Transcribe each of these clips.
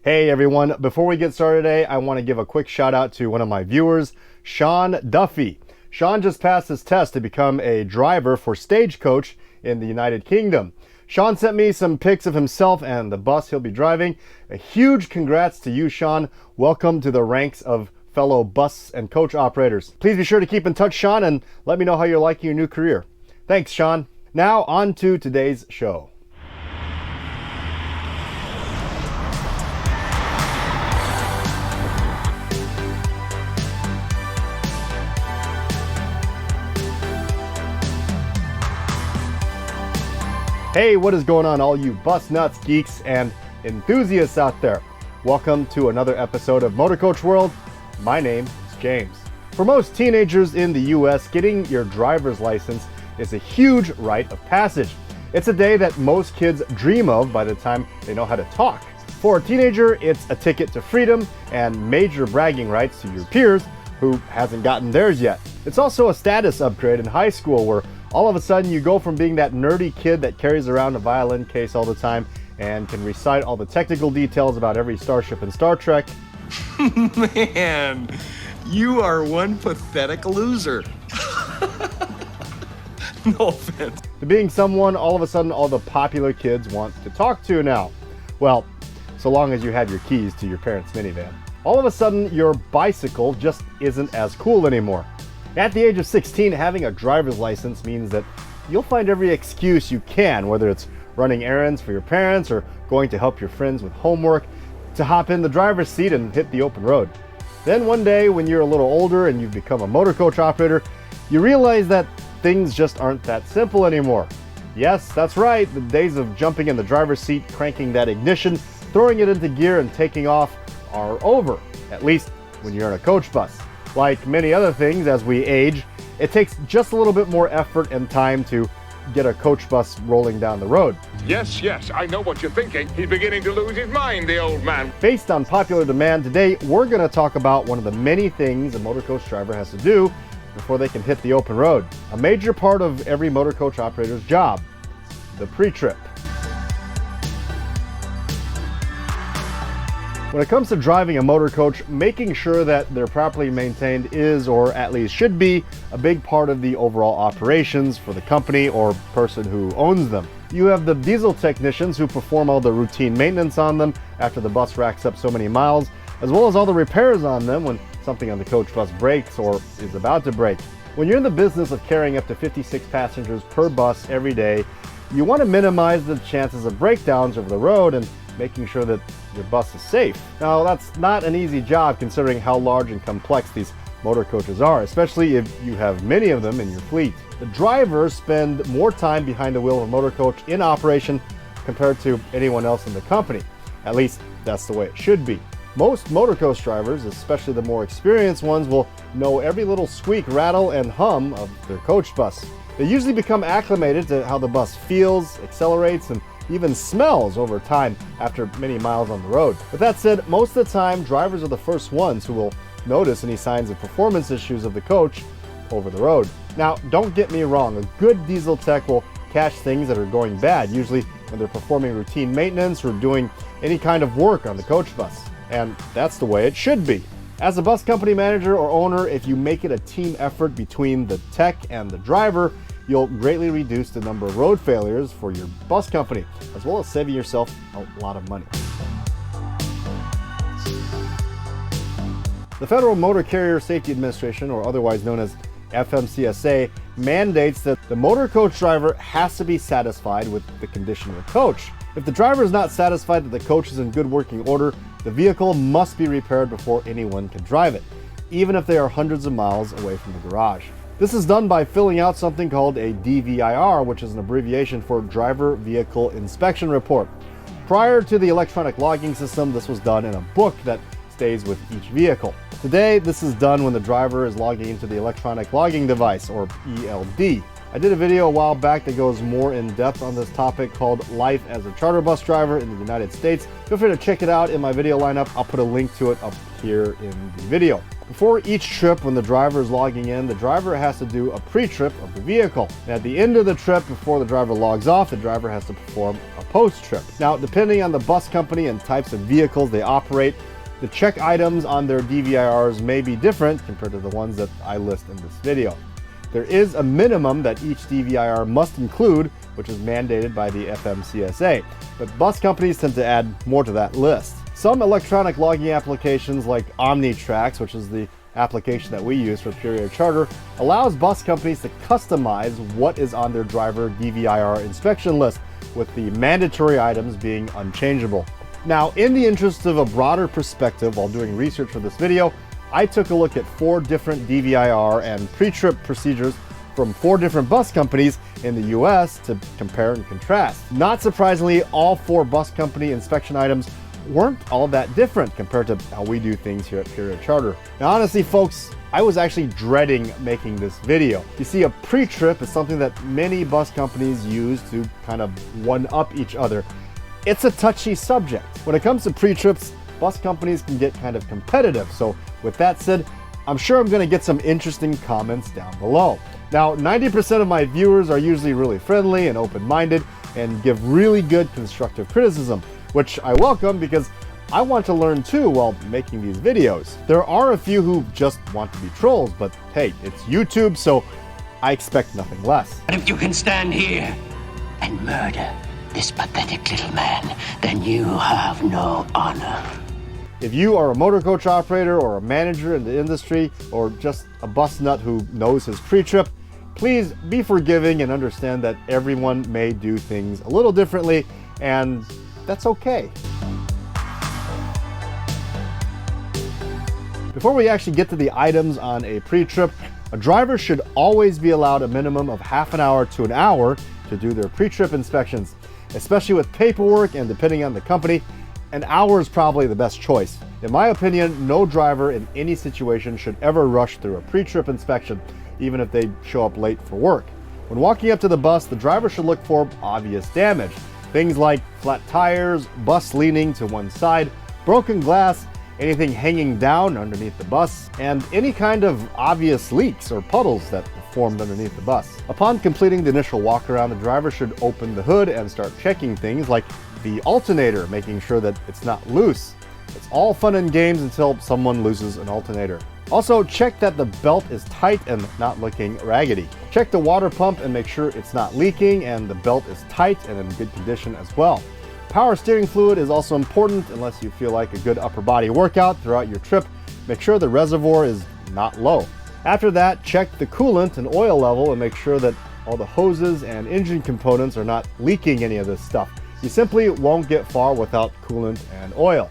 Hey everyone, before we get started today, I want to give a quick shout out to one of my viewers, Shaun Duffy. Shaun just passed his test to become a driver for Stagecoach in the United Kingdom. Shaun sent me some pics of himself and the bus he'll be driving. A huge congrats to you, Shaun. Welcome to the ranks of fellow bus and coach operators. Please be sure to keep in touch, Shaun, and let me know how you're liking your new career. Thanks, Shaun. Now on to today's show. Hey, what is going on, all you bus nuts, geeks, and enthusiasts out there? Welcome to another episode of Motor Coach World. My name is James. For most teenagers in the US, getting your driver's license is a huge rite of passage. It's a day that most kids dream of by the time they know how to talk. For a teenager, it's a ticket to freedom and major bragging rights to your peers who hasn't gotten theirs yet. It's also a status upgrade in high school where all of a sudden you go from being that nerdy kid that carries around a violin case all the time and can recite all the technical details about every starship in Star Trek. Man, you are one pathetic loser. No offense. To being someone all of a sudden all the popular kids want to talk to now. Well, so long as you have your keys to your parents' minivan. All of a sudden your bicycle just isn't as cool anymore. At the age of 16, having a driver's license means that you'll find every excuse you can, whether it's running errands for your parents or going to help your friends with homework, to hop in the driver's seat and hit the open road. Then one day, when you're a little older and you've become a motor coach operator, you realize that things just aren't that simple anymore. Yes, that's right, the days of jumping in the driver's seat, cranking that ignition, throwing it into gear and taking off are over, at least when you're in a coach bus. Like many other things, as we age, it takes just a little bit more effort and time to get a coach bus rolling down the road. Yes, I know what you're thinking. He's beginning to lose his mind, the old man. Based on popular demand today, we're going to talk about one of the many things a motor coach driver has to do before they can hit the open road. A major part of every motor coach operator's job, the pre-trip. When it comes to driving a motor coach, making sure that they're properly maintained is, or at least should be, a big part of the overall operations for the company or person who owns them. You have the diesel technicians who perform all the routine maintenance on them after the bus racks up so many miles, as well as all the repairs on them when something on the coach bus breaks or is about to break. When you're in the business of carrying up to 56 passengers per bus every day, you want to minimize the chances of breakdowns over the road and making sure that your bus is safe. Now, that's not an easy job considering how large and complex these motor coaches are, especially if you have many of them in your fleet. The drivers spend more time behind the wheel of a motor coach in operation compared to anyone else in the company. At least that's the way it should be. Most motor coach drivers, especially the more experienced ones, will know every little squeak, rattle, and hum of their coach bus. They usually become acclimated to how the bus feels, accelerates, and even smells over time after many miles on the road. With that said, most of the time, drivers are the first ones who will notice any signs of performance issues of the coach over the road. Now, don't get me wrong, a good diesel tech will catch things that are going bad, usually when they're performing routine maintenance or doing any kind of work on the coach bus. And that's the way it should be. As a bus company manager or owner, if you make it a team effort between the tech and the driver, you'll greatly reduce the number of road failures for your bus company, as well as saving yourself a lot of money. The Federal Motor Carrier Safety Administration, or otherwise known as FMCA, mandates that the motor coach driver has to be satisfied with the condition of the coach. If the driver is not satisfied that the coach is in good working order, the vehicle must be repaired before anyone can drive it, even if they are hundreds of miles away from the garage. This is done by filling out something called a DVIR, which is an abbreviation for Driver Vehicle Inspection Report. Prior to the electronic logging system, this was done in a book that stays with each vehicle. Today, this is done when the driver is logging into the electronic logging device, or ELD. I did a video a while back that goes more in depth on this topic called Life as a Charter Bus Driver in the United States. Feel free to check it out in my video lineup. I'll put a link to it up here in the video. Before each trip, when the driver is logging in, the driver has to do a pre-trip of the vehicle. And at the end of the trip, before the driver logs off, the driver has to perform a post-trip. Now, depending on the bus company and types of vehicles they operate, the check items on their DVIRs may be different compared to the ones that I list in this video. There is a minimum that each DVIR must include, which is mandated by the FMCA, but bus companies tend to add more to that list. Some electronic logging applications like OmniTrax, which is the application that we use for Pure Charter, allows bus companies to customize what is on their driver DVIR inspection list, with the mandatory items being unchangeable. Now, in the interest of a broader perspective while doing research for this video, I took a look at 4 different DVIR and pre-trip procedures from 4 different bus companies in the US to compare and contrast. Not surprisingly, all 4 bus company inspection items weren't all that different compared to how we do things here at Pure Charter. Now, honestly, folks, I was actually dreading making this video. You see, a pre-trip is something that many bus companies use to kind of one-up each other. It's a touchy subject. When it comes to pre-trips, bus companies can get kind of competitive. So with that said, I'm sure I'm going to get some interesting comments down below. Now, 90% of my viewers are usually really friendly and open-minded and give really good constructive criticism, which I welcome because I want to learn too while making these videos. There are a few who just want to be trolls, but hey, it's YouTube, so I expect nothing less. But if you can stand here and murder this pathetic little man, then you have no honor. If you are a motor coach operator or a manager in the industry or just a bus nut who knows his pre-trip, please be forgiving and understand that everyone may do things a little differently, and that's okay. Before we actually get to the items on a pre-trip, a driver should always be allowed a minimum of half an hour to an hour to do their pre-trip inspections, especially with paperwork and depending on the company. An hour is probably the best choice. In my opinion, no driver in any situation should ever rush through a pre-trip inspection, even if they show up late for work. When walking up to the bus, the driver should look for obvious damage. Things like flat tires, bus leaning to one side, broken glass, anything hanging down underneath the bus, and any kind of obvious leaks or puddles that formed underneath the bus. Upon completing the initial walk around, the driver should open the hood and start checking things like the alternator, making sure that it's not loose. It's all fun and games until someone loses an alternator. Also, check that the belt is tight and not looking raggedy. Check the water pump and make sure it's not leaking and the belt is tight and in good condition as well. Power steering fluid is also important unless you feel like a good upper body workout throughout your trip. Make sure the reservoir is not low. After that, check the coolant and oil level and make sure that all the hoses and engine components are not leaking any of this stuff. You simply won't get far without coolant and oil.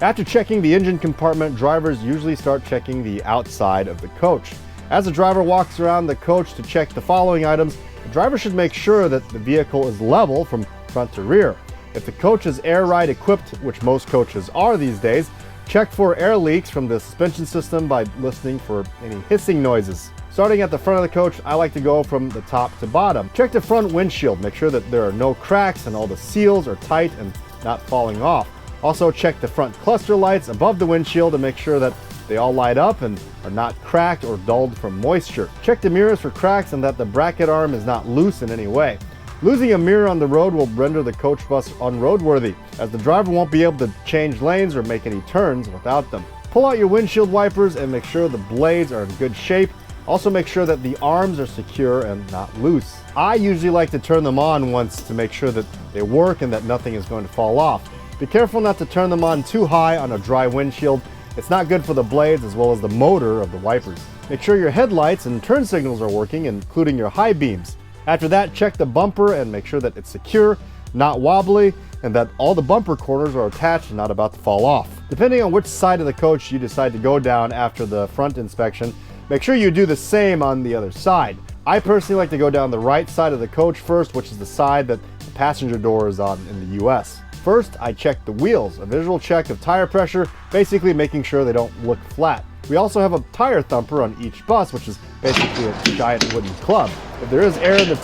After checking the engine compartment, drivers usually start checking the outside of the coach. As the driver walks around the coach to check the following items, the driver should make sure that the vehicle is level from front to rear. If the coach is air ride equipped, which most coaches are these days, check for air leaks from the suspension system by listening for any hissing noises. Starting at the front of the coach, I like to go from the top to bottom. Check the front windshield, make sure that there are no cracks and all the seals are tight and not falling off. Also check the front cluster lights above the windshield and make sure that they all light up and are not cracked or dulled from moisture. Check the mirrors for cracks and that the bracket arm is not loose in any way. Losing a mirror on the road will render the coach bus unroadworthy, as the driver won't be able to change lanes or make any turns without them. Pull out your windshield wipers and make sure the blades are in good shape. Also make sure that the arms are secure and not loose. I usually like to turn them on once to make sure that they work and that nothing is going to fall off. Be careful not to turn them on too high on a dry windshield. It's not good for the blades as well as the motor of the wipers. Make sure your headlights and turn signals are working, including your high beams. After that, check the bumper and make sure that it's secure, not wobbly, and that all the bumper corners are attached and not about to fall off. Depending on which side of the coach you decide to go down after the front inspection, make sure you do the same on the other side. I personally like to go down the right side of the coach first, which is the side that the passenger door is on in the US. First, I check the wheels, a visual check of tire pressure, basically making sure they don't look flat. We also have a tire thumper on each bus, which is basically a giant wooden club. If there is air in the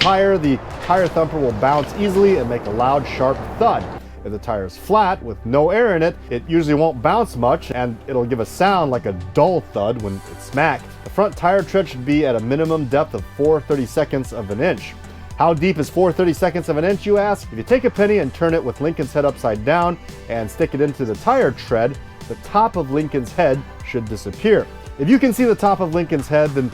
tire thumper will bounce easily and make a loud, sharp thud. If the tire is flat with no air in it, it usually won't bounce much and it'll give a sound like a dull thud when it's smacked. The front tire tread should be at a minimum depth of 4/32 of an inch. How deep is 4/32 of an inch, you ask? If you take a penny and turn it with Lincoln's head upside down and stick it into the tire tread, the top of Lincoln's head should disappear. If you can see the top of Lincoln's head, then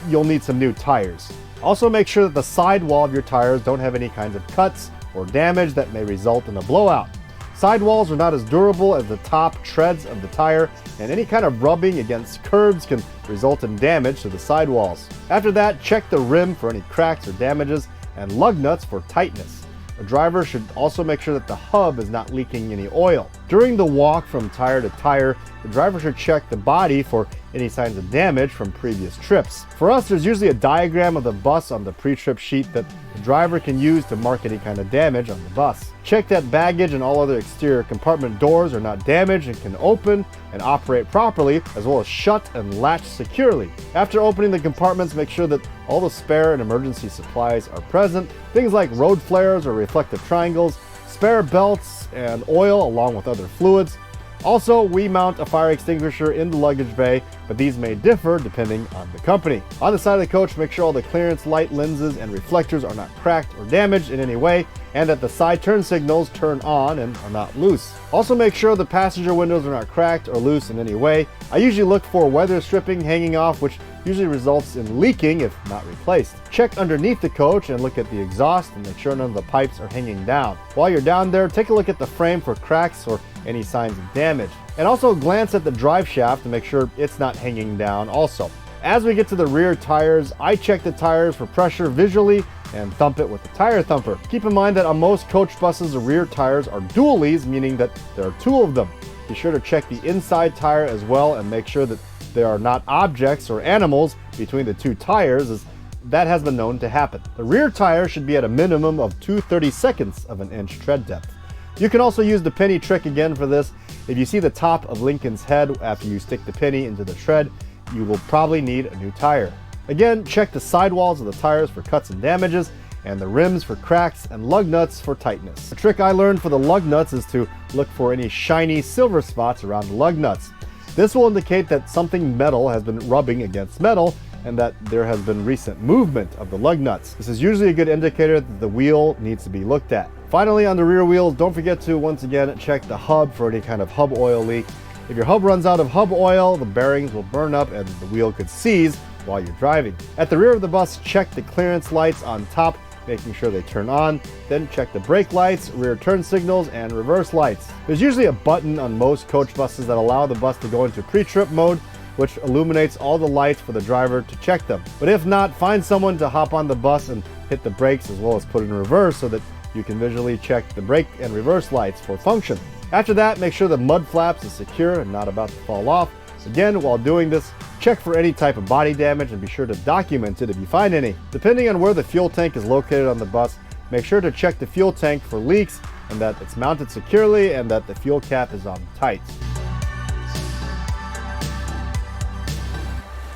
you'll need some new tires. Also make sure that the sidewall of your tires don't have any kinds of cuts or damage that may result in a blowout. Sidewalls are not as durable as the top treads of the tire, and any kind of rubbing against curbs can result in damage to the sidewalls. After that, check the rim for any cracks or damages and lug nuts for tightness. A driver should also make sure that the hub is not leaking any oil. During the walk from tire to tire, the driver should check the body for any signs of damage from previous trips. For us, there's usually a diagram of the bus on the pre-trip sheet that the driver can use to mark any kind of damage on the bus. Check that baggage and all other exterior compartment doors are not damaged and can open and operate properly, as well as shut and latch securely. After opening the compartments, make sure that all the spare and emergency supplies are present. Things like road flares or reflective triangles, spare belts and oil along with other fluids. Also, we mount a fire extinguisher in the luggage bay, but these may differ depending on the company. On the side of the coach, make sure all the clearance light lenses and reflectors are not cracked or damaged in any way, and that the side turn signals turn on and are not loose. Also make sure the passenger windows are not cracked or loose in any way. I usually look for weather stripping hanging off, which usually results in leaking if not replaced. Check underneath the coach and look at the exhaust and make sure none of the pipes are hanging down. While you're down there, take a look at the frame for cracks or any signs of damage. And also glance at the drive shaft to make sure it's not hanging down also. As we get to the rear tires, I check the tires for pressure visually and thump it with the tire thumper. Keep in mind that on most coach buses, the rear tires are dualies, meaning that there are two of them. Be sure to check the inside tire as well and make sure that there are not objects or animals between the two tires, as that has been known to happen. The rear tire should be at a minimum of 2/32 of an inch tread depth. You can also use the penny trick again for this. If you see the top of Lincoln's head after you stick the penny into the tread, you will probably need a new tire. Again, check the sidewalls of the tires for cuts and damages, and the rims for cracks and lug nuts for tightness. A trick I learned for the lug nuts is to look for any shiny silver spots around the lug nuts. This will indicate that something metal has been rubbing against metal and that there has been recent movement of the lug nuts. This is usually a good indicator that the wheel needs to be looked at. Finally, on the rear wheels, don't forget to once again check the hub for any kind of hub oil leak. If your hub runs out of hub oil, the bearings will burn up and the wheel could seize while you're driving. At the rear of the bus, check the clearance lights on top, making sure they turn on. Then check the brake lights, rear turn signals, and reverse lights. There's usually a button on most coach buses that allow the bus to go into pre-trip mode, which illuminates all the lights for the driver to check them. But if not, find someone to hop on the bus and hit the brakes as well as put in reverse so that you can visually check the brake and reverse lights for function. After that, make sure the mud flaps is secure and not about to fall off. Again, while doing this, check for any type of body damage and be sure to document it if you find any. Depending on where the fuel tank is located on the bus, make sure to check the fuel tank for leaks and that it's mounted securely and that the fuel cap is on tight.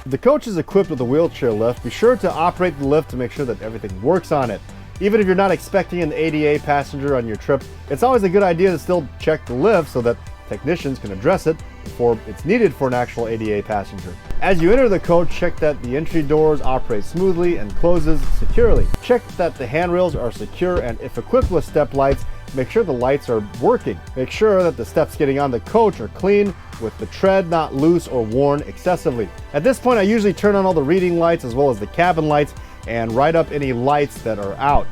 If the coach is equipped with a wheelchair lift, be sure to operate the lift to make sure that everything works on it. Even if you're not expecting an ADA passenger on your trip, it's always a good idea to still check the lift so that technicians can address it before it's needed for an actual ADA passenger. As you enter the coach, check that the entry doors operate smoothly and closes securely. Check that the handrails are secure, and if equipped with step lights, make sure the lights are working. Make sure that the steps getting on the coach are clean, with the tread not loose or worn excessively. At this point, I usually turn on all the reading lights as well as the cabin lights and write up any lights that are out.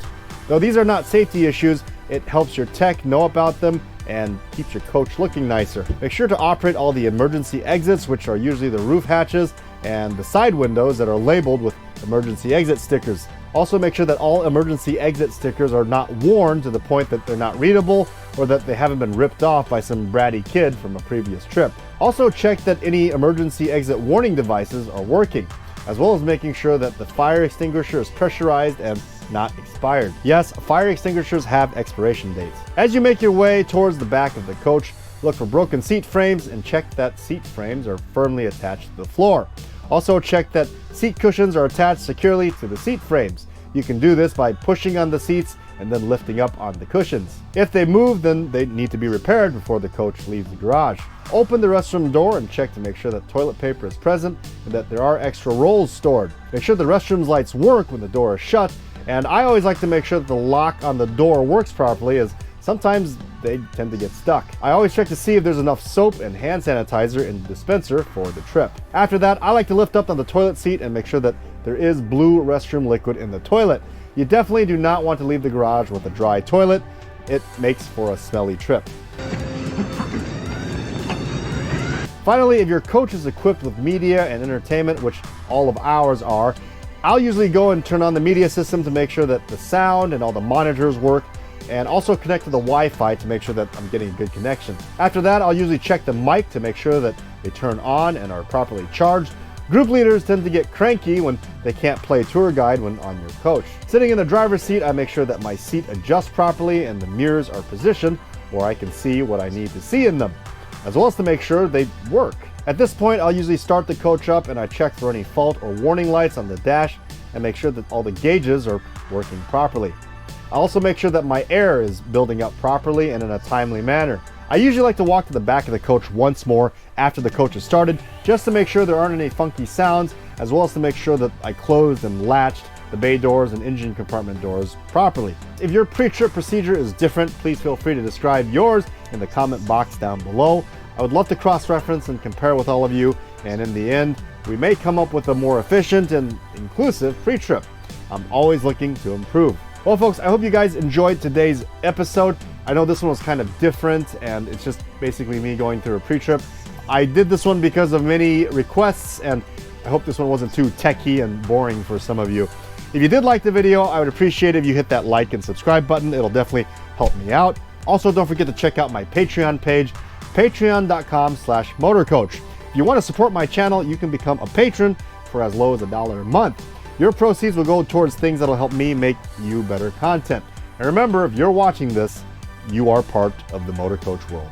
Though these are not safety issues, it helps your tech know about them and keeps your coach looking nicer. Make sure to operate all the emergency exits, which are usually the roof hatches and the side windows that are labeled with emergency exit stickers. Also make sure that all emergency exit stickers are not worn to the point that they're not readable or that they haven't been ripped off by some bratty kid from a previous trip. Also check that any emergency exit warning devices are working, as well as making sure that the fire extinguisher is pressurized and not expired. Yes, fire extinguishers have expiration dates. As you make your way towards the back of the coach, look for broken seat frames and check that seat frames are firmly attached to the floor. Also check that seat cushions are attached securely to the seat frames. You can do this by pushing on the seats and then lifting up on the cushions. If they move, then they need to be repaired before the coach leaves the garage. Open the restroom door and check to make sure that toilet paper is present and that there are extra rolls stored. Make sure the restroom's lights work when the door is shut, and I always like to make sure that the lock on the door works properly, as sometimes they tend to get stuck. I always check to see if there's enough soap and hand sanitizer in the dispenser for the trip. After that, I like to lift up on the toilet seat and make sure that there is blue restroom liquid in the toilet. You definitely do not want to leave the garage with a dry toilet. It makes for a smelly trip. Finally, if your coach is equipped with media and entertainment, which all of ours are, I'll usually go and turn on the media system to make sure that the sound and all the monitors work, and also connect to the Wi-Fi to make sure that I'm getting a good connection. After that, I'll usually check the mic to make sure that they turn on and are properly charged. Group leaders tend to get cranky when they can't play tour guide when on your coach. Sitting in the driver's seat, I make sure that my seat adjusts properly and the mirrors are positioned where I can see what I need to see in them, as well as to make sure they work. At this point, I'll usually start the coach up and I check for any fault or warning lights on the dash and make sure that all the gauges are working properly. I also make sure that my air is building up properly and in a timely manner. I usually like to walk to the back of the coach once more after the coach has started, just to make sure there aren't any funky sounds, as well as to make sure that I closed and latched the bay doors and engine compartment doors properly. If your pre-trip procedure is different, please feel free to describe yours in the comment box down below. I would love to cross-reference and compare with all of you, and in the end, we may come up with a more efficient and inclusive pre-trip. I'm always looking to improve. Well, folks, I hope you guys enjoyed today's episode. I know this one was kind of different, and it's just basically me going through a pre-trip. I did this one because of many requests, and I hope this one wasn't too techy and boring for some of you. If you did like the video, I would appreciate it if you hit that like and subscribe button. It'll definitely help me out. Also, don't forget to check out my Patreon page, patreon.com/motorcoach. If you want to support my channel, you can become a patron for as low as $1 a month. Your proceeds will go towards things that'll help me make you better content. And remember, if you're watching this, you are part of the motor coach world.